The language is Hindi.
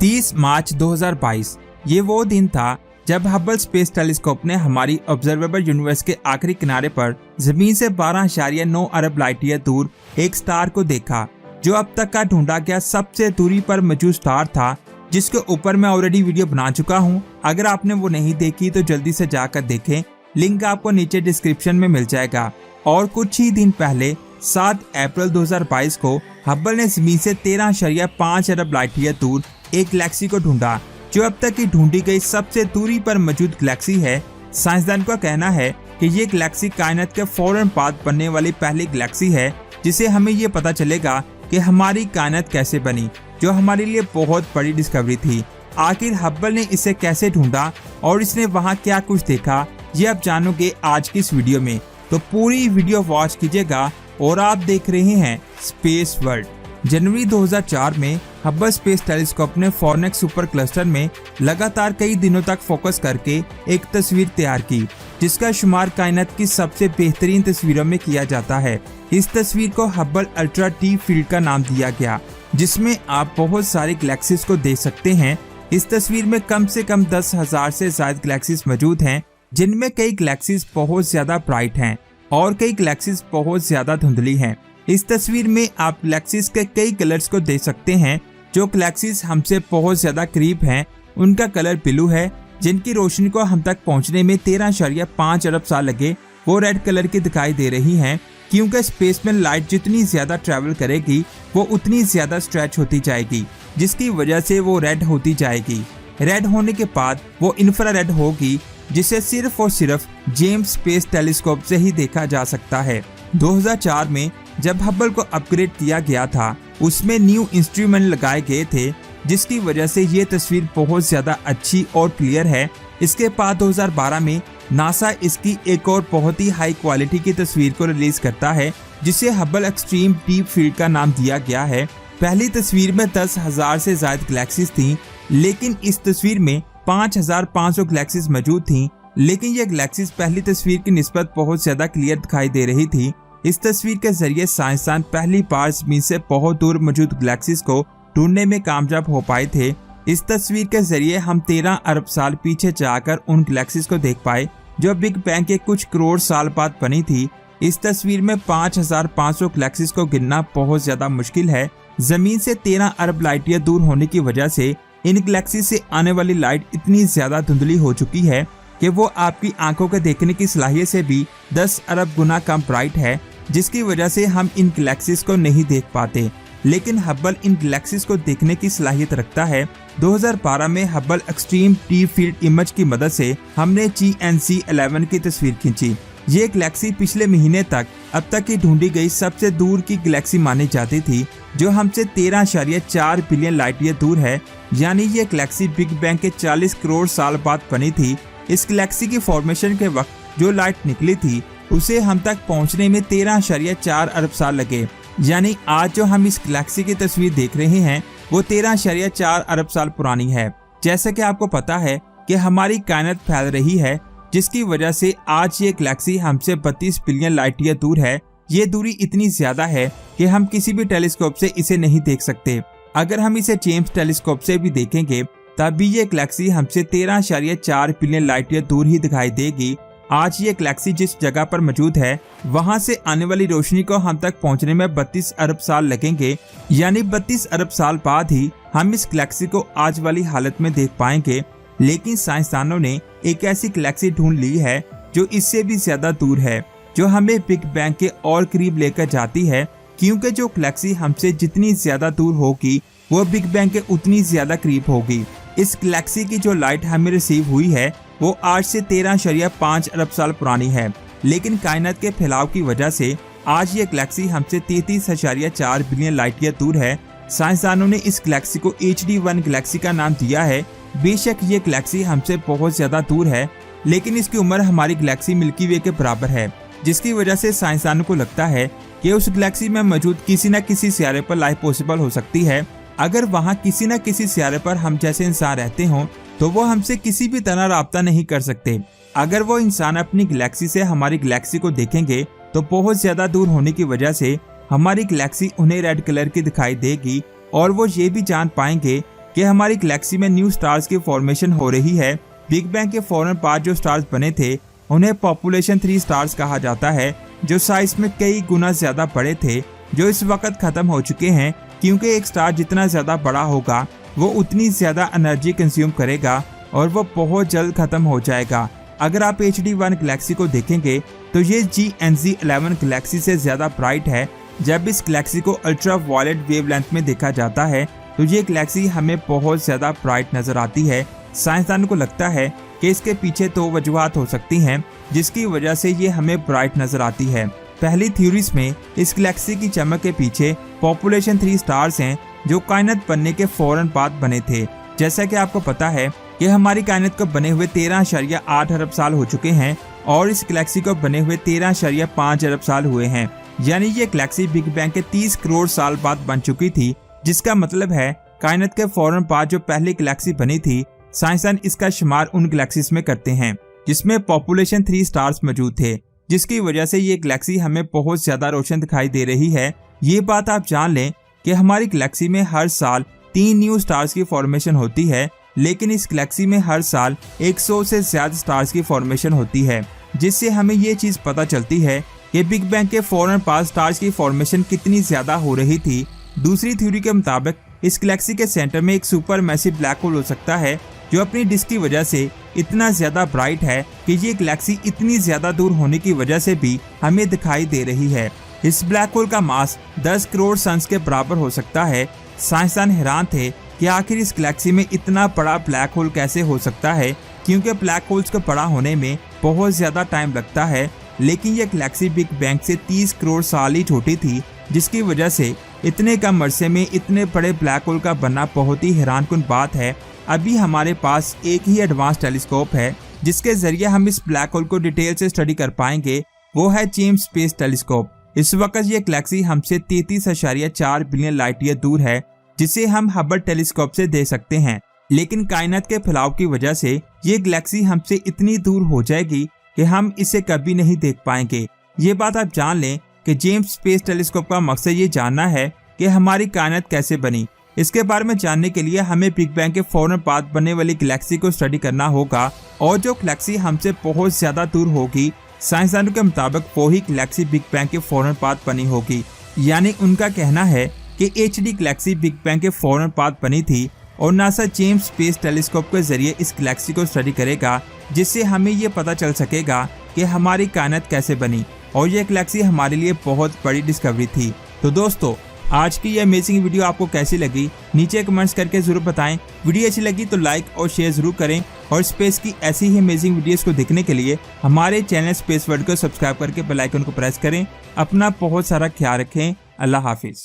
30 मार्च 2022 ये वो दिन था जब हबल स्पेस टेलीस्कोप ने हमारी ऑब्जर्वेबल यूनिवर्स के आखिरी किनारे पर जमीन से 12.9 अरब लाइट ईयर दूर एक स्टार को देखा, जो अब तक का ढूंढा गया सबसे दूरी पर मौजूद स्टार था, जिसके ऊपर मैं ऑलरेडी वीडियो बना चुका हूँ। अगर आपने वो नहीं देखी तो जल्दी से जाकर देखें, लिंक आपको नीचे डिस्क्रिप्शन में मिल जाएगा। और कुछ ही दिन पहले 7 अप्रैल 2022 को हबल ने जमीन से 13.5 अरब लाइट ईयर दूर एक गैलेक्सी को ढूंढा, जो अब तक की ढूंढी गई सबसे दूरी पर मौजूद गैलेक्सी है। साइंसदान का कहना है कि ये गैलेक्सी कायनात के फौरन बाद बनने वाली पहली गैलेक्सी है, जिसे हमें ये पता चलेगा कि हमारी कायनात कैसे बनी, जो हमारे लिए बहुत बड़ी डिस्कवरी थी। आखिर हबल ने इसे कैसे ढूंढा और इसने वहाँ क्या कुछ देखा, ये आप जानोगे आज की इस वीडियो में, तो पूरी वीडियो वॉच कीजिएगा। और आप देख रहे हैं स्पेस वर्ल्ड। जनवरी 2004 में हबल स्पेस टेलीस्कोप ने फॉर्नेक्स सुपर क्लस्टर में लगातार कई दिनों तक फोकस करके एक तस्वीर तैयार की, जिसका शुमार कायनात की सबसे बेहतरीन तस्वीरों में किया जाता है। इस तस्वीर को हबल अल्ट्रा डी फील्ड का नाम दिया गया, जिसमें आप बहुत सारी गैलेक्सीज को देख सकते हैं। इस तस्वीर में कम से कम 10,000 से ज्यादा गैलेक्सीज मौजूद हैं, जिनमें कई गैलेक्सीज बहुत ज्यादा ब्राइट हैं और कई गैलेक्सीज बहुत ज्यादा धुंधली हैं। इस तस्वीर में आप गैलेक्सीज के कई कलर्स को देख सकते हैं। जो गैलेक्सीज हमसे बहुत ज्यादा करीब हैं, उनका कलर ब्लू है, जिनकी रोशनी को हम तक पहुंचने में 13.5 अरब साल लगे, वो रेड कलर की दिखाई दे रही हैं, क्योंकि स्पेस में लाइट जितनी ज्यादा ट्रेवल करेगी वो उतनी ज्यादा स्ट्रेच होती जाएगी, जिसकी वजह से वो रेड होती जाएगी। रेड होने के बाद वो इंफ्रारेड होगी, जिसे सिर्फ और सिर्फ जेम्स स्पेस टेलीस्कोप से ही देखा जा सकता है। 2004 में जब हबल को अपग्रेड किया गया था, उसमें न्यू इंस्ट्रूमेंट लगाए गए थे, जिसकी वजह से ये तस्वीर बहुत ज्यादा अच्छी और क्लियर है। इसके बाद 2012 में नासा इसकी एक और बहुत ही हाई क्वालिटी की तस्वीर को रिलीज करता है, जिसे हबल एक्सट्रीम डीप फील्ड का नाम दिया गया है। पहली तस्वीर में 10,000 से ज्यादा गैलेक्सीज थी, लेकिन इस तस्वीर में 5,500 गैलेक्सीज मौजूद थी। लेकिन ये गैलेक्सीज पहली तस्वीर की निस्बत बहुत ज्यादा क्लियर दिखाई दे रही थी। इस तस्वीर के जरिए साइंसदान पहली बार जमीन से बहुत दूर मौजूद गैलेक्सीज को ढूंढने में कामयाब हो पाए थे। इस तस्वीर के जरिए हम 13 अरब साल पीछे जाकर उन गैलेक्सीज को देख पाए, जो बिग बैंग के कुछ करोड़ साल बाद बनी थी। इस तस्वीर में 5,500 गैलेक्सीज को गिनना बहुत ज्यादा मुश्किल है। जमीन से 13 अरब लाइट ईयर दूर होने की वजह से इन गैलेक्सी से आने वाली लाइट इतनी ज्यादा धुंधली हो चुकी है कि वो आपकी आंखों के देखने की सलाहियत से भी 10 अरब गुना कम ब्राइट है, जिसकी वजह से हम इन गैलेक्सीज को नहीं देख पाते। लेकिन हबल इन गैलेक्सीज को देखने की सलाहियत रखता है। 2012 में Hubble extreme deep field image की मदद से हमने GNC11 की तस्वीर खींची। ये गैलेक्सी पिछले महीने तक अब तक की ढूंढी गई सबसे दूर की गैलेक्सी मानी जाती थी, जो हमसे 13.4 बिलियन लाइट ईयर दूर है। यानी ये गैलेक्सी बिग बैंग के 40 करोड़ साल बाद बनी थी। इस गैलेक्सी की फॉर्मेशन के वक्त जो लाइट निकली थी, उसे हम तक पहुंचने में 13.4 अरब साल लगे। यानी आज जो हम इस गैलेक्सी की तस्वीर देख रहे हैं, वो 13.4 अरब साल पुरानी है। जैसा कि आपको पता है कि हमारी कायनात फैल रही है, जिसकी वजह से आज ये गैलेक्सी हमसे 32 बिलियन लाइट ईयर दूर है। ये दूरी इतनी ज्यादा है कि हम किसी भी टेलीस्कोप से इसे नहीं देख सकते। अगर हम इसे जेम्स टेलीस्कोप से भी देखेंगे, तब भी ये गैलेक्सी हमसे 13.4 बिलियन लाइट ईयर दूर ही दिखाई देगी। आज ये गैलेक्सी जिस जगह पर मौजूद है, वहाँ से आने वाली रोशनी को हम तक पहुँचने में 32 अरब साल लगेंगे। यानी 32 अरब साल बाद ही हम इस गैलेक्सी को आज वाली हालत में देख पाएंगे। लेकिन साइंसदानों ने एक ऐसी गैलेक्सी ढूंढ ली है जो इससे भी ज्यादा दूर है, जो हमें बिग बैंग के और करीब लेकर जाती है, क्योंकि जो गैलेक्सी हमसे जितनी ज्यादा दूर होगी, वो बिग बैंग के उतनी ज्यादा करीब होगी। इस गैलेक्सी की जो लाइट हमें रिसीव हुई है, वो आज से 13.5 अरब साल पुरानी है। लेकिन कायनात के फैलाव की वजह से आज ये गैलेक्सी हमसे 33.4 बिलियन लाइट ईयर दूर है। साइंसदानों ने इस गैलेक्सी को HD1 गैलेक्सी का नाम दिया है। बेशक ये गैलेक्सी हमसे बहुत ज्यादा दूर है, लेकिन इसकी उम्र हमारी गैलेक्सी मिल्की वे के बराबर है, जिसकी वजह से साइंसदानों को लगता है कि उस गैलेक्सी में मौजूद किसी न किसी सियारे पर लाइफ पॉसिबल हो सकती है। अगर वहाँ किसी न किसी सियारे पर हम जैसे इंसान रहते हों, तो वो हमसे किसी भी तरह राब्ता नहीं कर सकते। अगर वो इंसान अपनी गैलेक्सी से हमारी गैलेक्सी को देखेंगे, तो बहुत ज्यादा दूर होने की वजह से हमारी गैलेक्सी उन्हें रेड कलर की दिखाई देगी और वो ये भी जान पाएंगे कि हमारी गैलेक्सी में न्यू स्टार्स की फॉर्मेशन हो रही है। बिग बैंग के फौरन बाद जो स्टार्स बने थे उन्हें पॉपुलेशन 3 स्टार्स कहा जाता है, जो साइज में कई गुना ज्यादा बड़े थे, जो इस वक्त खत्म हो चुके हैं, क्योंकि एक स्टार जितना ज्यादा बड़ा होगा वो उतनी ज्यादा एनर्जी कंज्यूम करेगा और वो बहुत जल्द खत्म हो जाएगा। अगर आप HD1 गैलेक्सी को देखेंगे तो ये GNZ11 गैलेक्सी से ज्यादा ब्राइट है। जब इस गैलेक्सी को अल्ट्रा वायलेट वेवलेंथ में देखा जाता है तो ये गैलेक्सी हमें बहुत ज्यादा ब्राइट नजर आती है। साइंसदानों को लगता है कि इसके पीछे 2 वजूहात हो सकती हैं जिसकी वजह से ये हमें ब्राइट नजर आती है। पहली थ्योरीज में इस गैलेक्सी की चमक के पीछे पॉपुलेशन 3 स्टार्स हैं जो कायनात बनने के फौरन बाद बने थे। जैसा कि आपको पता है कि हमारी कायनात को बने हुए 13.8 अरब साल हो चुके हैं और इस गैलेक्सी को बने हुए 13.5 अरब साल हुए हैं। यानी ये गैलेक्सी बिग बैंग के 30 करोड़ साल बाद बन चुकी थी, जिसका मतलब है कायनात के फौरन बाद जो पहली गैलेक्सी बनी थी, साइंसदान इसका शुमार उन गैलेक्सीज में करते हैं जिसमें पॉपुलेशन 3 स्टार्स मौजूद थे, जिसकी वजह से ये गैलेक्सी हमें बहुत ज्यादा रोशन दिखाई दे रही है। ये बात आप जान लें कि हमारी गैलेक्सी में हर साल 3 न्यू स्टार्स की फॉर्मेशन होती है, लेकिन इस गैलेक्सी में हर साल 100 से ज्यादा स्टार्स की फॉर्मेशन होती है, जिससे हमें ये चीज पता चलती है कि बिग बैंग के फौरन बाद स्टार्स की फॉर्मेशन कितनी ज्यादा हो रही थी। दूसरी थ्योरी के मुताबिक इस गैलेक्सी के सेंटर में एक सुपर मैसिव ब्लैक होल हो सकता है जो अपनी डिस्क की वजह से इतना ज्यादा ब्राइट है कि ये गैलेक्सी इतनी ज्यादा दूर होने की वजह से भी हमें दिखाई दे रही है। इस ब्लैक होल का मास 10 करोड़ सन्स के बराबर हो सकता है। साइंसदान हैरान थे कि आखिर इस गैलेक्सी में इतना बड़ा ब्लैक होल कैसे हो सकता है, क्योंकि ब्लैक होल्स को बड़ा होने में बहुत ज्यादा टाइम लगता है, लेकिन यह गैलेक्सी बिग बैंग से 30 करोड़ साल ही छोटी थी, जिसकी वजह से इतने कम अरसे में इतने बड़े ब्लैक होल का बनना बहुत ही हैरानकुन बात है। अभी हमारे पास एक ही एडवांस टेलीस्कोप है जिसके जरिए हम इस ब्लैक होल को डिटेल से स्टडी कर पाएंगे, वो है जेम्स स्पेस टेलीस्कोप। इस वक्त ये गैलेक्सी हमसे 33.4 बिलियन लाइट ईयर दूर है, जिसे हम हबल टेलीस्कोप से देख सकते हैं, लेकिन कायनात के फैलाव की वजह से ये गैलेक्सी हमसे इतनी दूर हो जाएगी कि हम इसे कभी नहीं देख पाएंगे। ये बात आप जान लें कि जेम्स स्पेस टेलीस्कोप का मकसद ये जानना है कि हमारी कायनात कैसे बनी। इसके बारे में जानने के लिए हमें बिग बैंग के फौरन बाद बनने वाली गैलेक्सी को स्टडी करना होगा, और जो गैलेक्सी हमसे बहुत ज्यादा दूर होगी, साइंसदानों के मुताबिक वो ही गैलेक्सी बिग बैंग के फौरन बाद बनी होगी। यानी उनका कहना है कि HD गैलेक्सी बिग बैंग के फौरन बाद बनी थी और नासा जेम्स स्पेस टेलीस्कोप के जरिए इस गैलेक्सी को स्टडी करेगा, जिससे हमें ये पता चल सकेगा कि हमारी कायनात कैसे बनी, और ये गैलेक्सी हमारे लिए बहुत बड़ी डिस्कवरी थी। तो दोस्तों, आज की ये अमेजिंग वीडियो आपको कैसी लगी नीचे कमेंट्स करके जरूर बताएं। वीडियो अच्छी लगी तो लाइक और शेयर जरूर करें, और स्पेस की ऐसी ही अमेजिंग वीडियोस को देखने के लिए हमारे चैनल स्पेस वर्ल्ड को सब्सक्राइब करके बेल आइकन को प्रेस करें। अपना बहुत सारा ख्याल रखें। अल्लाह हाफिज।